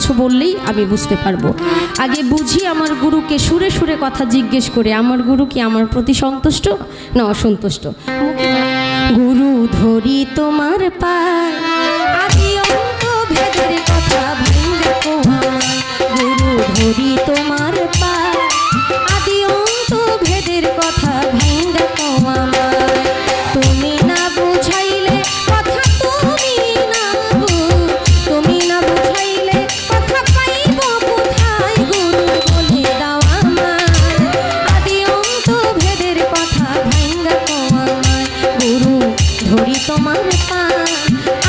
কিছু বললেই আমি বুঝতে পারবো। আগে বুঝি আমার গুরুকে, সুরে সুরে কথা জিজ্ঞেস করে আমার গুরু কি আমার প্রতি সন্তুষ্ট না অসন্তুষ্ট। গুরু ধরি তোমার পায়, আদি অন্ত ভেদের কথা ভাইঙ্গা কোয়ায়। গুরু ধরি তোমার পায়, আদি অন্ত ভেদের কথা ভাইঙ্গা কোয়ায়। তুমি না বুঝাইলে কথা, তুমি না বুঝাইলে কথা পাইব কোথায়। গুরু বলে দাও আমায়, আদি অন্ত ভেদের কথা ভাইঙ্গা কোয়ায়। গুরু ধরি তোমার পায়,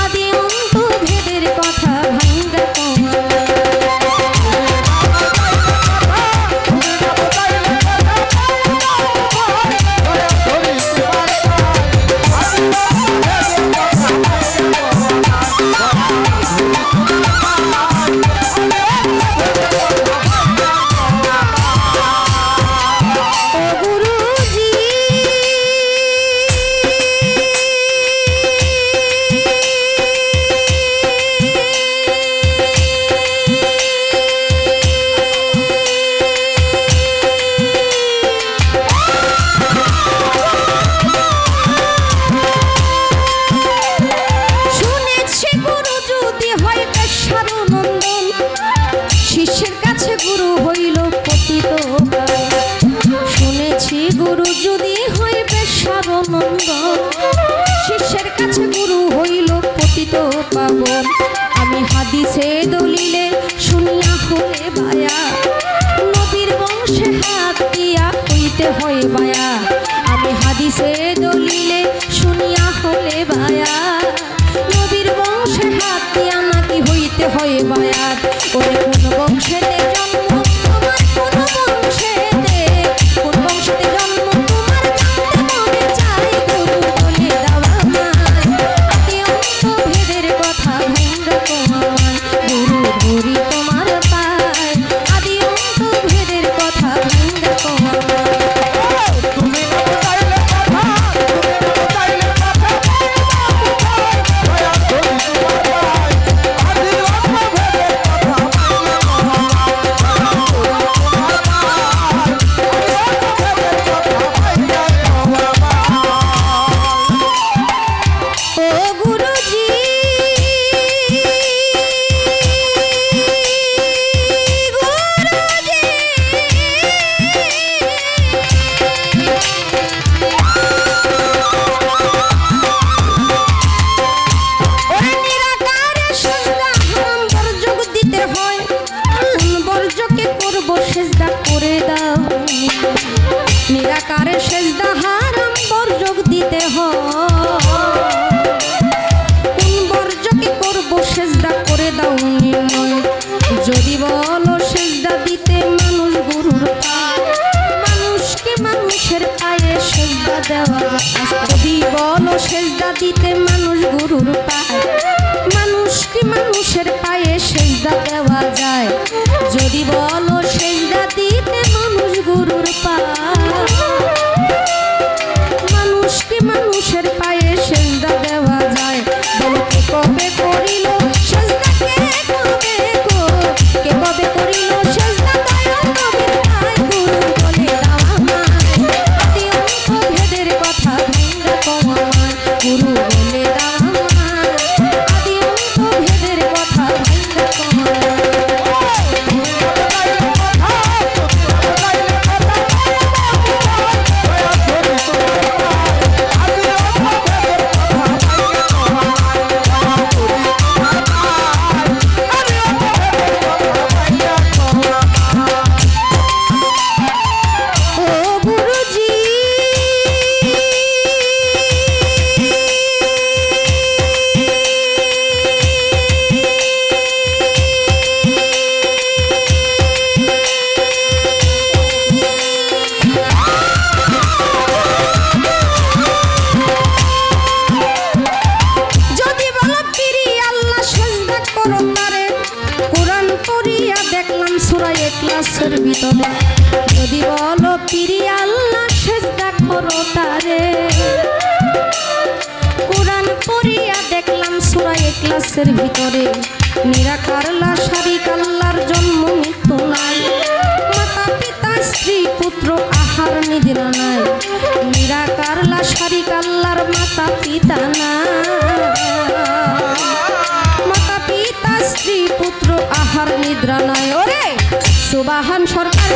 আদি অন্ত ভেদের কথা ভাইঙ্গা কোয়ায়। শিষ্যের কাছে গুরু হইল পতিত, শুনেছি গুরু যদি হইবে সারনন্দ। শিষ্যের কাছে গুরু হইল পতিত পাবন, আমি হাদিসে দলিলে শুনিয়া হলে বায়া। নবীর বংশে হাত দিয়া হইতে হয় বায়া, আমি হাদিসে দলিলে শুনিয়া হলে বায়া। নবীর বংশে হাত দিয়া নাকি হইতে হয় বায়া। ওরে কোন বংশেতে জন্ম তোমার, কোন বংশেতে, কোন বংশেতে জন্ম তোমার জানতে মনে চাই। গুরু বলে দাও আমায়, আদি অন্ত ভেদের কথা ভাইঙ্গা কোয়ায়। গুরু ধরি তোমার পায়, আদি অন্ত ভেদের কথা ভাইঙ্গা কোয়ায়। নিরাকারে সেজদা হারাম বর্জক দিতে হয়, কোন বর্জকে করব সেজদা করে দাও নির্ণয়। যদি বলো সেজদা দিতে মানুষ গুরুর পায়, মানুষকে মানুষের পায়ে সেজদা দেওয়া। যদি বলো সেজদা দিতে মানুষ গুরুর পায়, মানুষকে মানুষের পায়ে সেজদা দেওয়া যায়। যদি বলো সেজদা দিতে মানুষ গুরুর পায়, মানুষকে মানুষের পায়ে সেজদা দেওয়া যায়। বলকে কবে করিল সেজদা, কে কবে করিল সেজদা, দয়াল নবীর পায়। গুরু বলে দাও আমায়, আদি অন্ত ভেদের কথা ভাইঙ্গা কোয়ায়। গুরু বলে দাও আমায়, আদি অন্ত ভেদের কথা ভাইঙ্গা কোয়ায়। ইখলাসের ভিতরে যদি বলো পীরি আল্লাহ সেজদা করো তারে। কোরআন পড়িয়া দেখলাম সূরা ইখলাসের ভিতরে নিরাকার লাশারিক আল্লাহর জন্ম মৃত্যু নাই, মাতা পিতা স্ত্রী পুত্র আহার নিদ্রা নাই, নিরাকার লাশারিক আল্লাহর মাতা পিতা নাই, মাতা পিতা স্ত্রী পুত্র আহার নিদ্রা নাই। ওরে সুবাহান সরকার